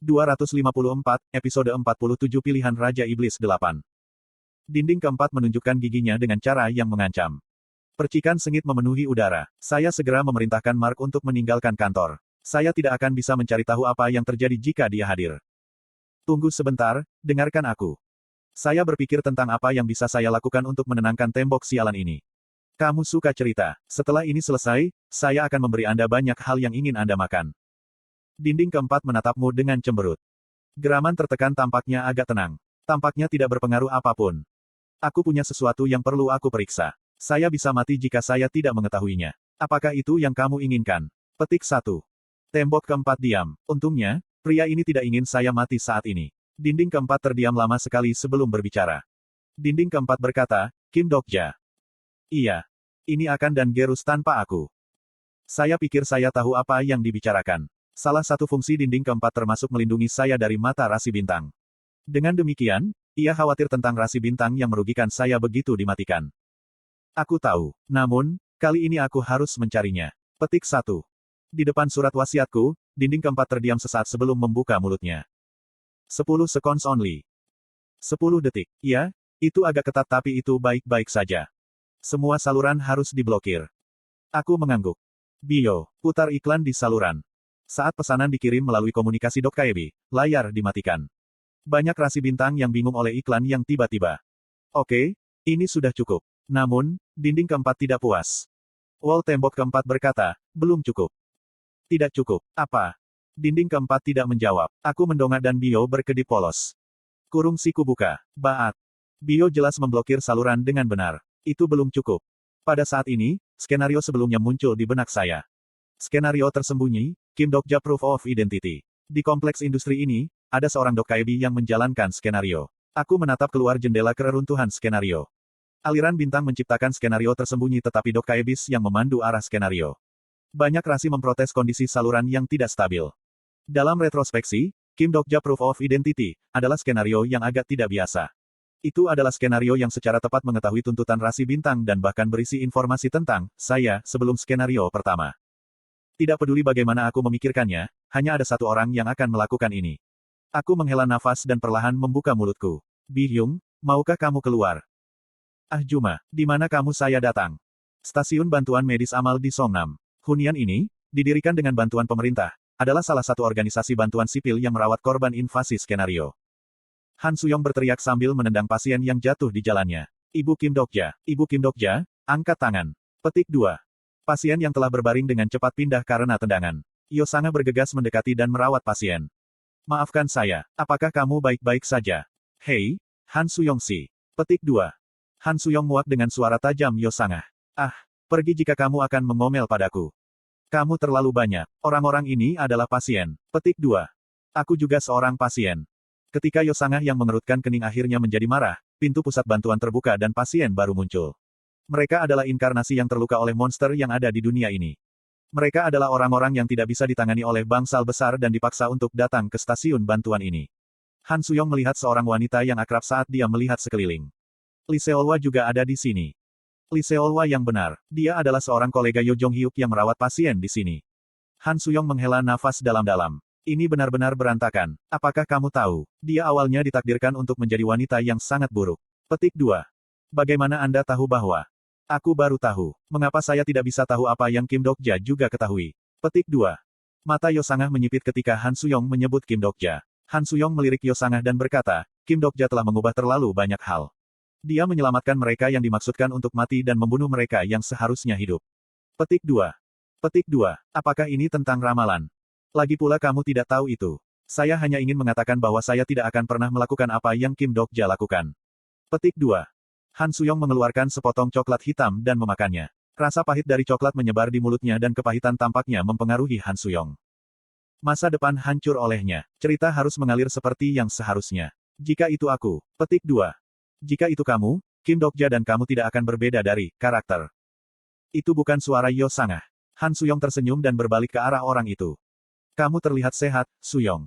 254, episode 47 Pilihan Raja Iblis 8. Dinding keempat menunjukkan giginya dengan cara yang mengancam. Percikan sengit memenuhi udara. Saya segera memerintahkan Mark untuk meninggalkan kantor. Saya tidak akan bisa mencari tahu apa yang terjadi jika dia hadir. Tunggu sebentar, dengarkan aku. Saya berpikir tentang apa yang bisa saya lakukan untuk menenangkan tembok sialan ini. Kamu suka cerita. Setelah ini selesai, saya akan memberi Anda banyak hal yang ingin Anda makan. Dinding keempat menatapmu dengan cemberut. Geraman tertekan tampaknya agak tenang. Tampaknya tidak berpengaruh apapun. Aku punya sesuatu yang perlu aku periksa. Saya bisa mati jika saya tidak mengetahuinya. Apakah itu yang kamu inginkan? Petik 1. Tembok keempat diam. Untungnya, pria ini tidak ingin saya mati saat ini. Dinding keempat terdiam lama sekali sebelum berbicara. Dinding keempat berkata, Kim Dokja. Iya. Ini akan dan Gerus tanpa aku. Saya pikir saya tahu apa yang dibicarakan. Salah satu fungsi dinding keempat termasuk melindungi saya dari mata rasi bintang. Dengan demikian, ia khawatir tentang rasi bintang yang merugikan saya begitu dimatikan. Aku tahu. Namun, kali ini aku harus mencarinya. Petik 1. Di depan surat wasiatku, dinding keempat terdiam sesaat sebelum membuka mulutnya. 10 seconds only. 10 detik. Ya, itu agak ketat tapi itu baik-baik saja. Semua saluran harus diblokir. Aku mengangguk. Bio, putar iklan di saluran. Saat pesanan dikirim melalui komunikasi Dokkaebi, layar dimatikan. Banyak rasi bintang yang bingung oleh iklan yang tiba-tiba. Oke, ini sudah cukup. Namun, dinding keempat tidak puas. Wall tembok keempat berkata, belum cukup. Tidak cukup. Apa? Dinding keempat tidak menjawab. Aku mendongak dan Bio berkedip polos. Kurung siku buka. Baat. Bio jelas memblokir saluran dengan benar. Itu belum cukup. Pada saat ini, skenario sebelumnya muncul di benak saya. Skenario tersembunyi, Kim Dokja Proof of Identity. Di kompleks industri ini, ada seorang Dokkaebi yang menjalankan skenario. Aku menatap keluar jendela keruntuhan skenario. Aliran bintang menciptakan skenario tersembunyi tetapi Dokkaebis yang memandu arah skenario. Banyak rasi memprotes kondisi saluran yang tidak stabil. Dalam retrospeksi, Kim Dokja Proof of Identity adalah skenario yang agak tidak biasa. Itu adalah skenario yang secara tepat mengetahui tuntutan rasi bintang dan bahkan berisi informasi tentang saya sebelum skenario pertama. Tidak peduli bagaimana aku memikirkannya, hanya ada satu orang yang akan melakukan ini. Aku menghela nafas dan perlahan membuka mulutku. Bi-hyung, maukah kamu keluar? Ah Juma, di mana kamu saya datang? Stasiun Bantuan Medis Amal di Songnam. Hunian ini, didirikan dengan bantuan pemerintah, adalah salah satu organisasi bantuan sipil yang merawat korban invasi skenario. Han Suyong berteriak sambil menendang pasien yang jatuh di jalannya. Ibu Kim Dokja, Ibu Kim Dokja, angkat tangan. Petik 2. Pasien yang telah berbaring dengan cepat pindah karena tendangan. Yosanga bergegas mendekati dan merawat pasien. Maafkan saya, apakah kamu baik-baik saja? Hei, Han Suyong si. Petik 2. Han Suyong muak dengan suara tajam Yosanga. Ah, pergi jika kamu akan mengomel padaku. Kamu terlalu banyak. Orang-orang ini adalah pasien. Petik 2. Aku juga seorang pasien. Ketika Yosanga yang mengerutkan kening akhirnya menjadi marah, pintu pusat bantuan terbuka dan pasien baru muncul. Mereka adalah inkarnasi yang terluka oleh monster yang ada di dunia ini. Mereka adalah orang-orang yang tidak bisa ditangani oleh bangsal besar dan dipaksa untuk datang ke stasiun bantuan ini. Han Suyong melihat seorang wanita yang akrab saat dia melihat sekeliling. Lee Seolwa juga ada di sini. Lee Seolwa yang benar, dia adalah seorang kolega Yo Jong Hyuk yang merawat pasien di sini. Han Suyong menghela nafas dalam-dalam. Ini benar-benar berantakan. Apakah kamu tahu, dia awalnya ditakdirkan untuk menjadi wanita yang sangat buruk. Petik 2. Bagaimana Anda tahu bahwa? Aku baru tahu. Mengapa saya tidak bisa tahu apa yang Kim Dokja juga ketahui? Petik 2. Mata Yosanga menyipit ketika Han Suyong menyebut Kim Dokja. Han Suyong melirik Yosanga dan berkata, Kim Dokja telah mengubah terlalu banyak hal. Dia menyelamatkan mereka yang dimaksudkan untuk mati dan membunuh mereka yang seharusnya hidup. Petik 2. Petik 2. Apakah ini tentang ramalan? Lagi pula kamu tidak tahu itu. Saya hanya ingin mengatakan bahwa saya tidak akan pernah melakukan apa yang Kim Dokja lakukan. Petik 2. Han Suyong mengeluarkan sepotong coklat hitam dan memakannya. Rasa pahit dari coklat menyebar di mulutnya dan kepahitan tampaknya mempengaruhi Han Suyong. Masa depan hancur olehnya. Cerita harus mengalir seperti yang seharusnya. Jika itu aku. Petik 2. Jika itu kamu, Kim Dokja dan kamu tidak akan berbeda dari karakter. Itu bukan suara Yosanga. Han Suyong tersenyum dan berbalik ke arah orang itu. Kamu terlihat sehat, Suyong.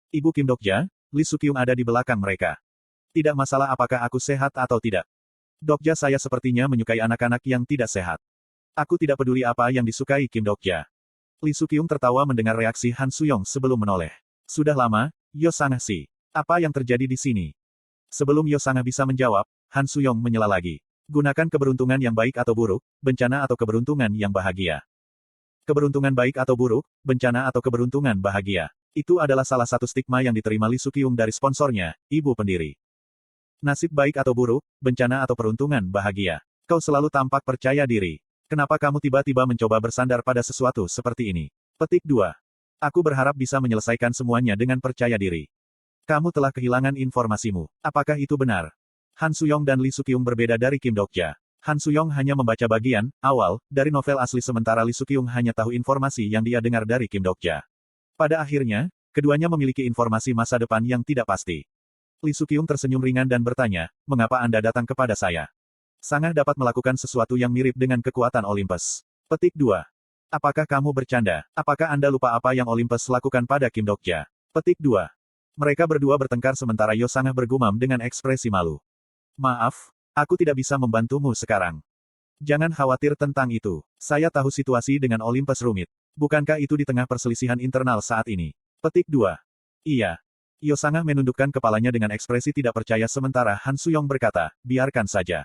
Ibu Kim Dokja, Lee Sukyung ada di belakang mereka. Tidak masalah apakah aku sehat atau tidak. Dokja saya sepertinya menyukai anak-anak yang tidak sehat. Aku tidak peduli apa yang disukai Kim Dokja. Lee Sukyung tertawa mendengar reaksi Han Suyong sebelum menoleh. Sudah lama, Yosanga Si. Apa yang terjadi di sini? Sebelum Yosanga bisa menjawab, Han Suyong menyela lagi. Gunakan keberuntungan yang baik atau buruk, bencana atau keberuntungan yang bahagia. Keberuntungan baik atau buruk, bencana atau keberuntungan bahagia. Itu adalah salah satu stigma yang diterima Lee Sukyung dari sponsornya, ibu pendiri. Nasib baik atau buruk, bencana atau peruntungan bahagia. Kau selalu tampak percaya diri. Kenapa kamu tiba-tiba mencoba bersandar pada sesuatu seperti ini? Petik 2. Aku berharap bisa menyelesaikan semuanya dengan percaya diri. Kamu telah kehilangan informasimu. Apakah itu benar? Han Suyong dan Lee Sukyung berbeda dari Kim Dokja. Han Suyong hanya membaca bagian awal dari novel asli sementara Lee Sukyung hanya tahu informasi yang dia dengar dari Kim Dokja. Pada akhirnya, keduanya memiliki informasi masa depan yang tidak pasti. Lee Sukyung tersenyum ringan dan bertanya, mengapa Anda datang kepada saya? Sangat dapat melakukan sesuatu yang mirip dengan kekuatan Olympus. Petik 2. Apakah kamu bercanda? Apakah Anda lupa apa yang Olympus lakukan pada Kim Dokja? Petik 2. Mereka berdua bertengkar sementara Yosanga bergumam dengan ekspresi malu. Maaf, aku tidak bisa membantumu sekarang. Jangan khawatir tentang itu. Saya tahu situasi dengan Olympus rumit. Bukankah itu di tengah perselisihan internal saat ini? Petik 2. Iya. Yosanga menundukkan kepalanya dengan ekspresi tidak percaya sementara Han Suyong berkata, biarkan saja.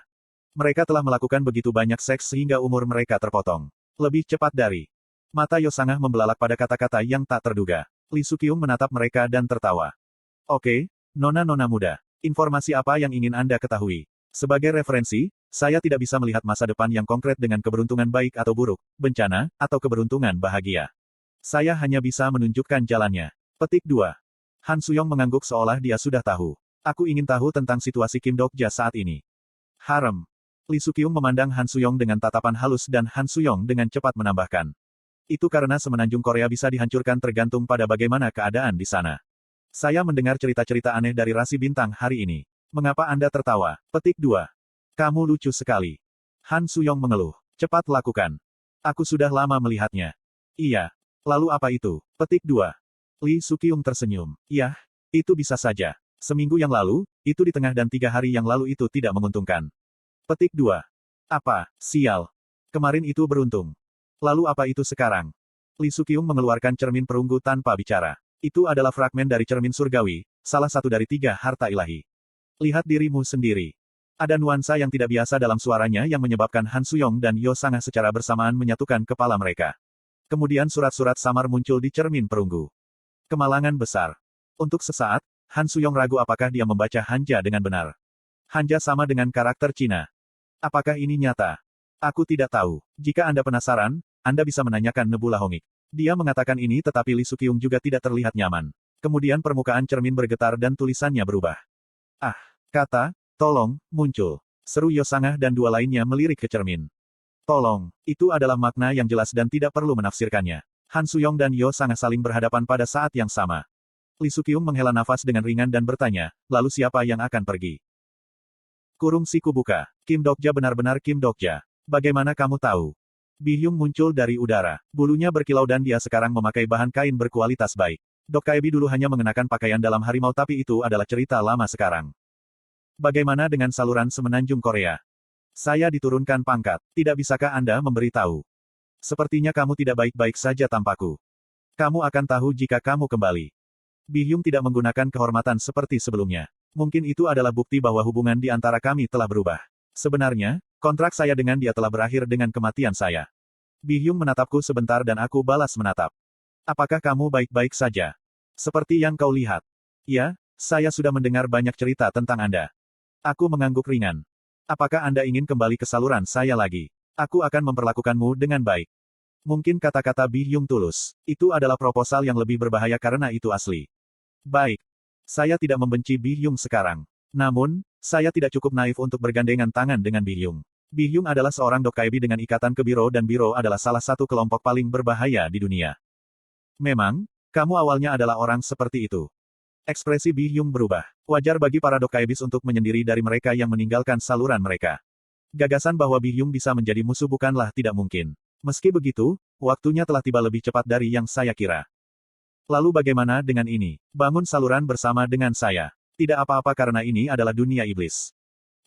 Mereka telah melakukan begitu banyak seks sehingga umur mereka terpotong. Lebih cepat dari. Mata Yosanga membelalak pada kata-kata yang tak terduga. Lee Sukyung menatap mereka dan tertawa. Oke, nona-nona muda. Informasi apa yang ingin Anda ketahui? Sebagai referensi, saya tidak bisa melihat masa depan yang konkret dengan keberuntungan baik atau buruk, bencana, atau keberuntungan bahagia. Saya hanya bisa menunjukkan jalannya. Petik 2. Han Suyong mengangguk seolah dia sudah tahu. Aku ingin tahu tentang situasi Kim Dokja saat ini. Harem. Lee Sukyung memandang Han Suyong dengan tatapan halus dan Han Suyong dengan cepat menambahkan. Itu karena semenanjung Korea bisa dihancurkan tergantung pada bagaimana keadaan di sana. Saya mendengar cerita-cerita aneh dari rasi bintang hari ini. Mengapa Anda tertawa? Petik 2. Kamu lucu sekali. Han Suyong mengeluh. Cepat lakukan. Aku sudah lama melihatnya. Iya. Lalu apa itu? Petik 2. Lee Sukyung tersenyum. Yah, itu bisa saja. Seminggu yang lalu, itu di tengah dan 3 hari yang lalu itu tidak menguntungkan. Petik 2. Apa, sial. Kemarin itu beruntung. Lalu apa itu sekarang? Lee Sukyung mengeluarkan cermin perunggu tanpa bicara. Itu adalah fragmen dari cermin surgawi, salah satu dari 3 harta ilahi. Lihat dirimu sendiri. Ada nuansa yang tidak biasa dalam suaranya yang menyebabkan Han Suyong dan Yosanga secara bersamaan menyatukan kepala mereka. Kemudian surat-surat samar muncul di cermin perunggu. Kemalangan besar. Untuk sesaat, Han Suyong ragu apakah dia membaca Hanja dengan benar. Hanja sama dengan karakter Cina. Apakah ini nyata? Aku tidak tahu. Jika Anda penasaran, Anda bisa menanyakan Nebula Hongik. Dia mengatakan ini tetapi Lee Sukyung juga tidak terlihat nyaman. Kemudian permukaan cermin bergetar dan tulisannya berubah. Ah, kata, tolong, muncul. Seru Yosanga dan 2 lainnya melirik ke cermin. Tolong, itu adalah makna yang jelas dan tidak perlu menafsirkannya. Han Suyong dan Yosanga saling berhadapan pada saat yang sama. Lee Sukyung menghela nafas dengan ringan dan bertanya, lalu siapa yang akan pergi? Kurung siku buka. Kim Dokja benar-benar Kim Dokja. Bagaimana kamu tahu? Bi-hyung muncul dari udara. Bulunya berkilau dan dia sekarang memakai bahan kain berkualitas baik. Dok Kaebi dulu hanya mengenakan pakaian dalam harimau tapi itu adalah cerita lama sekarang. Bagaimana dengan saluran semenanjung Korea? Saya diturunkan pangkat. Tidak bisakah Anda memberitahu? Sepertinya kamu tidak baik-baik saja tampakku. Kamu akan tahu jika kamu kembali. Bi-hyung tidak menggunakan kehormatan seperti sebelumnya. Mungkin itu adalah bukti bahwa hubungan di antara kami telah berubah. Sebenarnya, kontrak saya dengan dia telah berakhir dengan kematian saya. Bi-hyung menatapku sebentar dan aku balas menatap. Apakah kamu baik-baik saja? Seperti yang kau lihat. Ya, saya sudah mendengar banyak cerita tentang Anda. Aku mengangguk ringan. Apakah Anda ingin kembali ke saluran saya lagi? Aku akan memperlakukanmu dengan baik. Mungkin kata-kata Bi-hyung tulus. Itu adalah proposal yang lebih berbahaya karena itu asli. Baik. Saya tidak membenci Bi-hyung sekarang. Namun, saya tidak cukup naif untuk bergandengan tangan dengan Bi-hyung. Bi-hyung adalah seorang Dok Kaebi dengan ikatan ke Biro dan Biro adalah salah satu kelompok paling berbahaya di dunia. Memang, kamu awalnya adalah orang seperti itu. Ekspresi Bi-hyung berubah. Wajar bagi para Dok Kaebis untuk menyendiri dari mereka yang meninggalkan saluran mereka. Gagasan bahwa Bi-hyung bisa menjadi musuh bukanlah tidak mungkin. Meski begitu, waktunya telah tiba lebih cepat dari yang saya kira. Lalu bagaimana dengan ini? Bangun saluran bersama dengan saya. Tidak apa-apa karena ini adalah dunia iblis.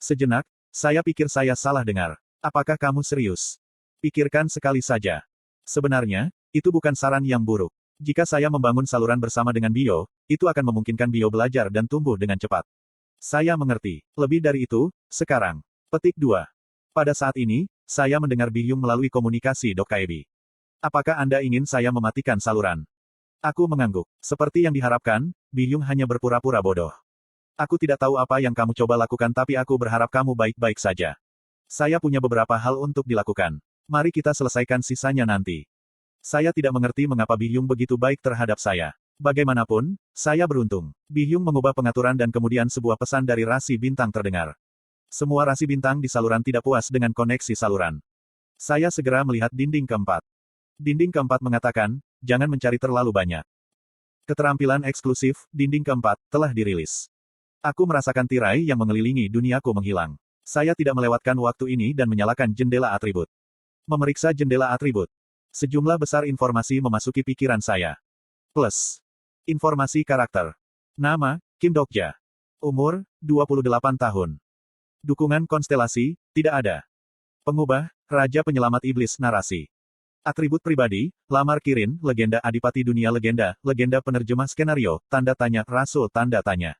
Sejenak, saya pikir saya salah dengar. Apakah kamu serius? Pikirkan sekali saja. Sebenarnya, itu bukan saran yang buruk. Jika saya membangun saluran bersama dengan Bio, itu akan memungkinkan Bio belajar dan tumbuh dengan cepat. Saya mengerti. Lebih dari itu, sekarang. Petik 2. Pada saat ini, saya mendengar Bihyung melalui komunikasi Dokkaebi. Apakah Anda ingin saya mematikan saluran? Aku mengangguk. Seperti yang diharapkan, Bihyung hanya berpura-pura bodoh. Aku tidak tahu apa yang kamu coba lakukan tapi aku berharap kamu baik-baik saja. Saya punya beberapa hal untuk dilakukan. Mari kita selesaikan sisanya nanti. Saya tidak mengerti mengapa Bihyung begitu baik terhadap saya. Bagaimanapun, saya beruntung. Bihyung mengubah pengaturan dan kemudian sebuah pesan dari rasi bintang terdengar. Semua rasi bintang di saluran tidak puas dengan koneksi saluran. Saya segera melihat dinding keempat. Dinding keempat mengatakan, jangan mencari terlalu banyak. Keterampilan eksklusif, dinding keempat, telah dirilis. Aku merasakan tirai yang mengelilingi duniaku menghilang. Saya tidak melewatkan waktu ini dan menyalakan jendela atribut. Memeriksa jendela atribut. Sejumlah besar informasi memasuki pikiran saya. Plus. Informasi karakter. Nama, Kim Dokja. Umur, 28 tahun. Dukungan konstelasi, tidak ada. Pengubah, Raja Penyelamat Iblis narasi. Atribut pribadi, lamar Kirin, legenda Adipati Dunia legenda penerjemah skenario, tanda tanya, rasul tanda tanya.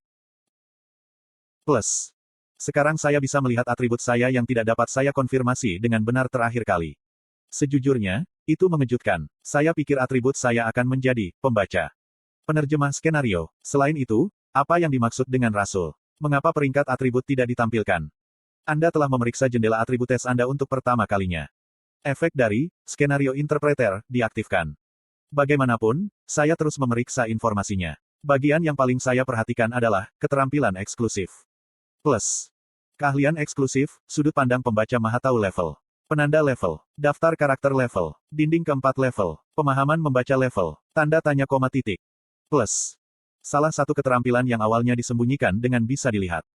Plus. Sekarang saya bisa melihat atribut saya yang tidak dapat saya konfirmasi dengan benar terakhir kali. Sejujurnya, itu mengejutkan. Saya pikir atribut saya akan menjadi pembaca. Penerjemah skenario. Selain itu, apa yang dimaksud dengan rasul? Mengapa peringkat atribut tidak ditampilkan? Anda telah memeriksa jendela atribut tes Anda untuk pertama kalinya. Efek dari skenario interpreter diaktifkan. Bagaimanapun, saya terus memeriksa informasinya. Bagian yang paling saya perhatikan adalah keterampilan eksklusif. Plus. Keahlian eksklusif, sudut pandang pembaca Mahatau level. Penanda level. Daftar karakter level. Dinding keempat level. Pemahaman membaca level. Tanda tanya koma titik. Plus. Salah satu keterampilan yang awalnya disembunyikan dengan bisa dilihat.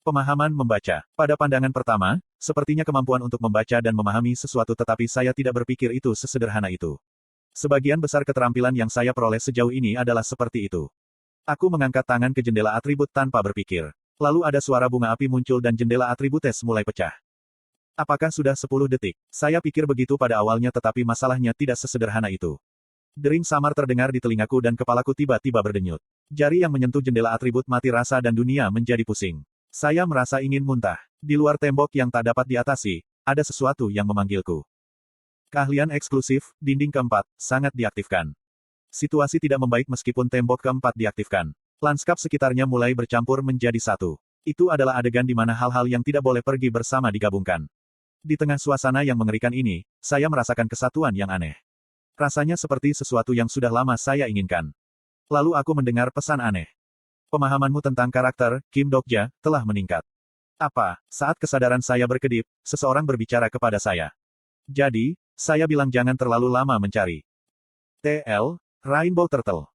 Pemahaman membaca. Pada pandangan pertama, sepertinya kemampuan untuk membaca dan memahami sesuatu tetapi saya tidak berpikir itu sesederhana itu. Sebagian besar keterampilan yang saya peroleh sejauh ini adalah seperti itu. Aku mengangkat tangan ke jendela atribut tanpa berpikir. Lalu ada suara bunga api muncul dan jendela atributes mulai pecah. Apakah sudah 10 detik? Saya pikir begitu pada awalnya tetapi masalahnya tidak sesederhana itu. Dering samar terdengar di telingaku dan kepalaku tiba-tiba berdenyut. Jari yang menyentuh jendela atribut mati rasa dan dunia menjadi pusing. Saya merasa ingin muntah. Di luar tembok yang tak dapat diatasi, ada sesuatu yang memanggilku. Keahlian eksklusif, dinding keempat, sangat diaktifkan. Situasi tidak membaik meskipun tembok keempat diaktifkan. Lanskap sekitarnya mulai bercampur menjadi satu. Itu adalah adegan di mana hal-hal yang tidak boleh pergi bersama digabungkan. Di tengah suasana yang mengerikan ini, saya merasakan kesatuan yang aneh. Rasanya seperti sesuatu yang sudah lama saya inginkan. Lalu aku mendengar pesan aneh. Pemahamanmu tentang karakter, Kim Dokja, telah meningkat. Apa? Saat kesadaran saya berkedip, seseorang berbicara kepada saya. Jadi, saya bilang jangan terlalu lama mencari. TL, Rainbow Turtle.